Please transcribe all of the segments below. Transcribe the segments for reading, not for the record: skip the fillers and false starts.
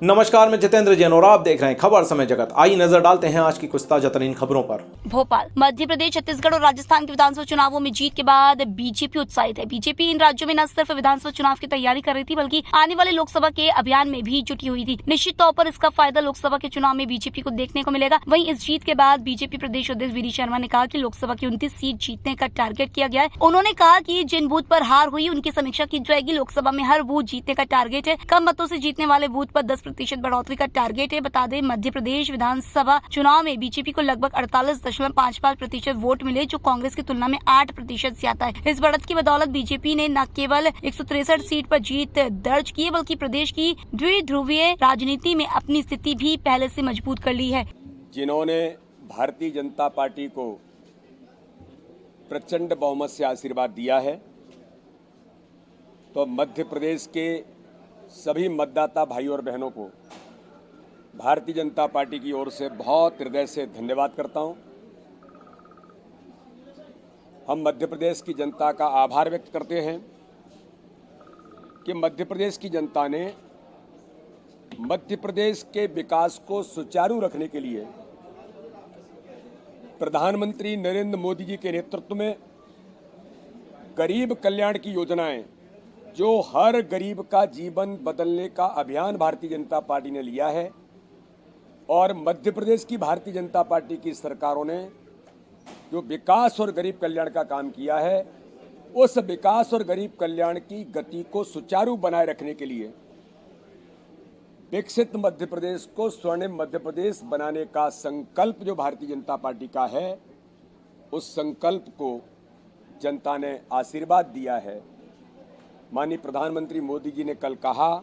नमस्कार, मैं जितेंद्र जैन और आप देख रहे हैं खबर समय जगत। आइए नजर डालते हैं आज की कुछ ताजा तरीन खबरों पर। भोपाल, मध्य प्रदेश, छत्तीसगढ़ और राजस्थान के विधानसभा चुनावों में जीत के बाद बीजेपी उत्साहित है। बीजेपी इन राज्यों में न सिर्फ विधानसभा चुनाव की तैयारी कर रही थी, बल्कि आने वाले लोकसभा के अभियान में भी जुटी हुई थी। निश्चित तौर पर इसका फायदा लोकसभा के चुनाव में बीजेपी को देखने को मिलेगा। वहीं इस जीत के बाद बीजेपी प्रदेश अध्यक्ष वी डी शर्मा ने कहा कि लोकसभा की 29 सीट जीतने का टारगेट किया गया है। उन्होंने कहा कि जिन बूथ पर हार हुई उनकी समीक्षा की जाएगी। लोकसभा में हर बूथ जीतने का टारगेट है। कम मतों से जीतने वाले बूथ पर 10% बढ़ोतरी का टारगेट है। बता दें, मध्य प्रदेश विधानसभा चुनाव में बीजेपी को लगभग 48.55% वोट मिले, जो कांग्रेस की तुलना में 8% ज्यादा है। इस बढ़त की बदौलत बीजेपी ने न केवल 163 सीट पर जीत दर्ज की है, बल्कि प्रदेश की द्विध्रुवीय राजनीति में अपनी स्थिति भी पहले से मजबूत कर ली है। जिन्होंने भारतीय जनता पार्टी को प्रचंड बहुमत से आशीर्वाद दिया है, तो मध्य प्रदेश के सभी मतदाता भाई और बहनों को भारतीय जनता पार्टी की ओर से बहुत हृदय से धन्यवाद करता हूं। हम मध्य प्रदेश की जनता का आभार व्यक्त करते हैं कि मध्य प्रदेश की जनता ने मध्य प्रदेश के विकास को सुचारू रखने के लिए प्रधानमंत्री नरेंद्र मोदी जी के नेतृत्व में गरीब कल्याण की योजनाएं, जो हर गरीब का जीवन बदलने का अभियान भारतीय जनता पार्टी ने लिया है, और मध्य प्रदेश की भारतीय जनता पार्टी की सरकारों ने जो विकास और गरीब कल्याण का काम किया है, उस विकास और गरीब कल्याण की गति को सुचारू बनाए रखने के लिए विकसित मध्य प्रदेश को स्वर्णिम मध्य प्रदेश बनाने का संकल्प जो भारतीय जनता पार्टी का है, उस संकल्प को जनता ने आशीर्वाद दिया है। माननीय प्रधानमंत्री मोदी जी ने कल कहा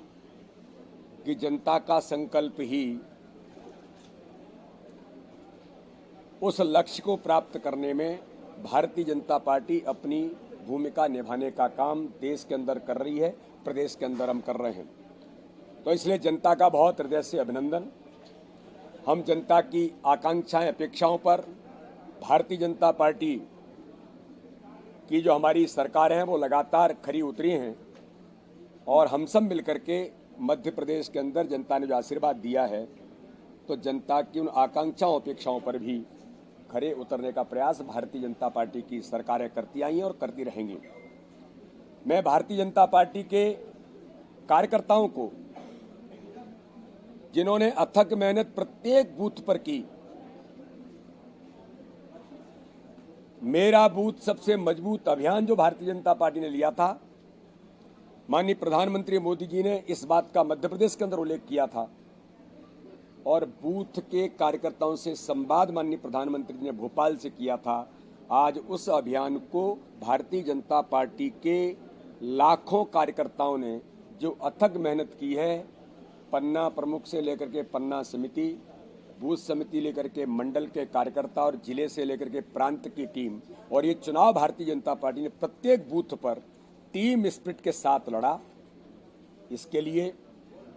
कि जनता का संकल्प ही उस लक्ष्य को प्राप्त करने में भारतीय जनता पार्टी अपनी भूमिका निभाने का काम देश के अंदर कर रही है, प्रदेश के अंदर हम कर रहे हैं। तो इसलिए जनता का बहुत हृदय से अभिनंदन। हम जनता की आकांक्षाएं, अपेक्षाओं पर भारतीय जनता पार्टी की जो हमारी सरकार है वो लगातार खरी उतरी हैं, और हम सब मिलकर के मध्य प्रदेश के अंदर जनता ने जो आशीर्वाद दिया है, तो जनता की उन आकांक्षाओं, अपेक्षाओं पर भी खरे उतरने का प्रयास भारतीय जनता पार्टी की सरकारें करती आई हैं और करती रहेंगी। मैं भारतीय जनता पार्टी के कार्यकर्ताओं को, जिन्होंने अथक मेहनत प्रत्येक बूथ पर की, मेरा बूथ सबसे मजबूत अभियान जो भारतीय जनता पार्टी ने लिया था, माननीय प्रधानमंत्री मोदी जी ने इस बात का मध्य प्रदेश के अंदर उल्लेख किया था, और बूथ के कार्यकर्ताओं से संवाद माननीय प्रधानमंत्री जी ने भोपाल से किया था। आज उस अभियान को भारतीय जनता पार्टी के लाखों कार्यकर्ताओं ने जो अथक मेहनत की है, पन्ना प्रमुख से लेकर के पन्ना समिति, बूथ समिति लेकर के मंडल के कार्यकर्ता और जिले से लेकर के प्रांत की टीम, और ये चुनाव भारतीय जनता पार्टी ने प्रत्येक बूथ पर टीम स्पिरिट के साथ लड़ा। इसके लिए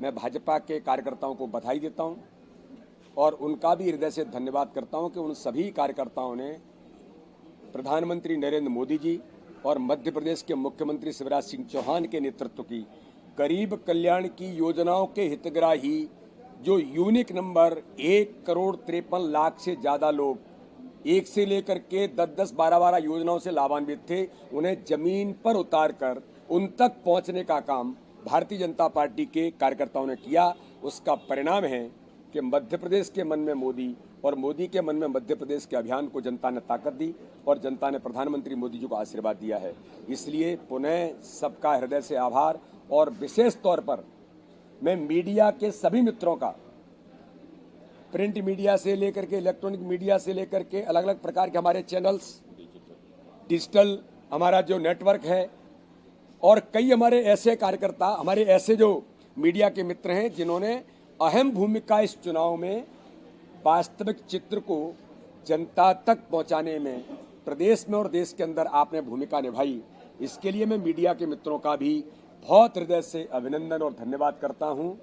मैं भाजपा के कार्यकर्ताओं को बधाई देता हूं, और उनका भी हृदय से धन्यवाद करता हूं कि उन सभी कार्यकर्ताओं ने प्रधानमंत्री नरेंद्र मोदी जी और मध्य प्रदेश के मुख्यमंत्री शिवराज सिंह चौहान के नेतृत्व की गरीब कल्याण की योजनाओं के हितग्राही, जो यूनिक नंबर 1,53,00,000 से ज़्यादा लोग एक से लेकर के 10-10, 12-12 योजनाओं से लाभान्वित थे, उन्हें जमीन पर उतारकर उन तक पहुंचने का काम भारतीय जनता पार्टी के कार्यकर्ताओं ने किया। उसका परिणाम है कि मध्य प्रदेश के मन में मोदी और मोदी के मन में मध्य प्रदेश के अभियान को जनता ने ताकत दी, और जनता ने प्रधानमंत्री मोदी जी को आशीर्वाद दिया है। इसलिए पुनः सबका हृदय से आभार, और विशेष तौर पर मैं मीडिया के सभी मित्रों का, प्रिंट मीडिया से लेकर के इलेक्ट्रॉनिक मीडिया से लेकर के अलग अलग प्रकार के हमारे चैनल्स, डिजिटल हमारा जो नेटवर्क है, और कई हमारे ऐसे कार्यकर्ता, हमारे ऐसे जो मीडिया के मित्र हैं जिन्होंने अहम भूमिका इस चुनाव में वास्तविक चित्र को जनता तक पहुंचाने में प्रदेश में और देश के अंदर आपने भूमिका निभाई। इसके लिए मैं मीडिया के मित्रों का भी बहुत हृदय से अभिनंदन और धन्यवाद करता हूं,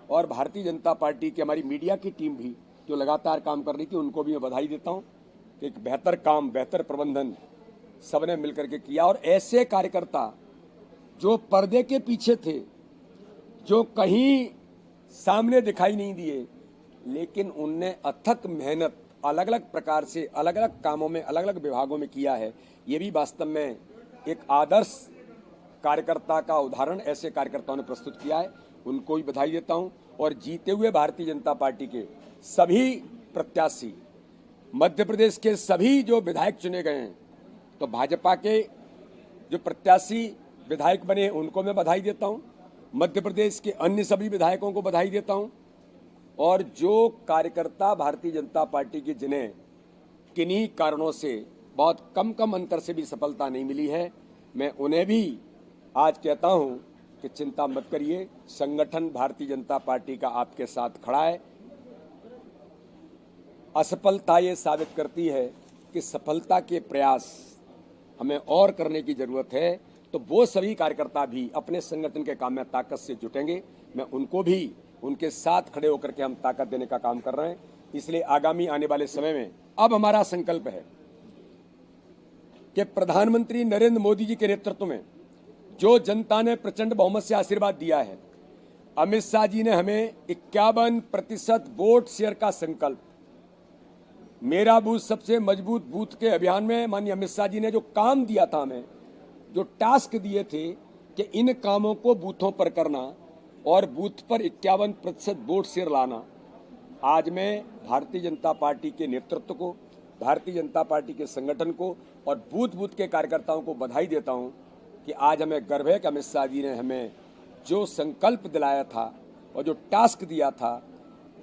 और भारतीय जनता पार्टी की हमारी मीडिया की टीम भी जो लगातार काम कर रही थी, उनको भी मैं बधाई देता हूं कि एक बेहतर काम, बेहतर प्रबंधन सबने मिलकर के किया। और ऐसे कार्यकर्ता जो पर्दे के पीछे थे, जो कहीं सामने दिखाई नहीं दिए, लेकिन उनने अथक मेहनत अलग अलग प्रकार से अलग अलग कामों में अलग अलग विभागों में किया है। ये भी वास्तव में एक आदर्श कार्यकर्ता का उदाहरण ऐसे कार्यकर्ताओं ने प्रस्तुत किया है। उनको भी बधाई देता हूं। और जीते हुए भारतीय जनता पार्टी के सभी प्रत्याशी, मध्य प्रदेश के सभी जो विधायक चुने गए हैं, तो भाजपा के जो प्रत्याशी विधायक बने उनको मैं बधाई देता हूं। मध्य प्रदेश के अन्य सभी विधायकों को बधाई देता हूं। और जो कार्यकर्ता भारतीय जनता पार्टी के जिन्हें किन्हीं कारणों से बहुत कम अंतर से भी सफलता नहीं मिली है, मैं उन्हें भी आज कहता हूं कि चिंता मत करिए, संगठन भारतीय जनता पार्टी का आपके साथ खड़ा है। असफलता ये साबित करती है कि सफलता के प्रयास हमें और करने की जरूरत है। तो वो सभी कार्यकर्ता भी अपने संगठन के काम में ताकत से जुटेंगे। मैं उनको भी उनके साथ खड़े होकर के हम ताकत देने का काम कर रहे हैं। इसलिए आगामी आने वाले समय में अब हमारा संकल्प है कि प्रधानमंत्री नरेंद्र मोदी जी के नेतृत्व में जो जनता ने प्रचंड बहुमत से आशीर्वाद दिया है, अमित शाह जी ने हमें 51% वोट शेयर का संकल्प, मेरा बूथ सबसे मजबूत बूथ के अभियान में माननीय अमित शाह जी ने जो काम दिया था, हमें जो टास्क दिए थे कि इन कामों को बूथों पर करना और बूथ पर 51% वोट शेयर लाना, आज मैं भारतीय जनता पार्टी के नेतृत्व को, भारतीय जनता पार्टी के संगठन को और बूथ बूथ के कार्यकर्ताओं को बधाई देता हूं कि आज हमें गर्व है कि अमित शाह जी ने हमें जो संकल्प दिलाया था और जो टास्क दिया था,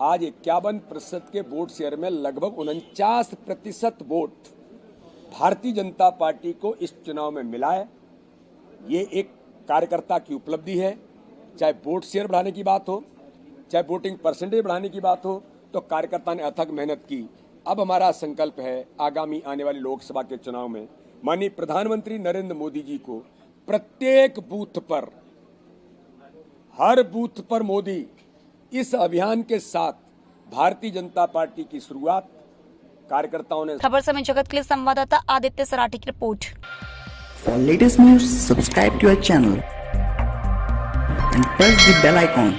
आज 51% के वोट शेयर में लगभग 49% वोट भारतीय जनता पार्टी को इस चुनाव में मिला है। ये एक कार्यकर्ता की उपलब्धि है। चाहे वोट शेयर बढ़ाने की बात हो, चाहे वोटिंग परसेंटेज बढ़ाने की बात हो, तो कार्यकर्ता ने अथक मेहनत की। अब हमारा संकल्प है आगामी आने वाले लोकसभा के चुनाव में माननीय प्रधानमंत्री नरेंद्र मोदी जी को प्रत्येक बूथ पर, हर बूथ पर मोदी, इस अभियान के साथ भारतीय जनता पार्टी की शुरुआत कार्यकर्ताओं ने। खबर समय जगत के लिए संवाददाता आदित्य सराठी की report. For latest news, subscribe to our channel and press the bell icon.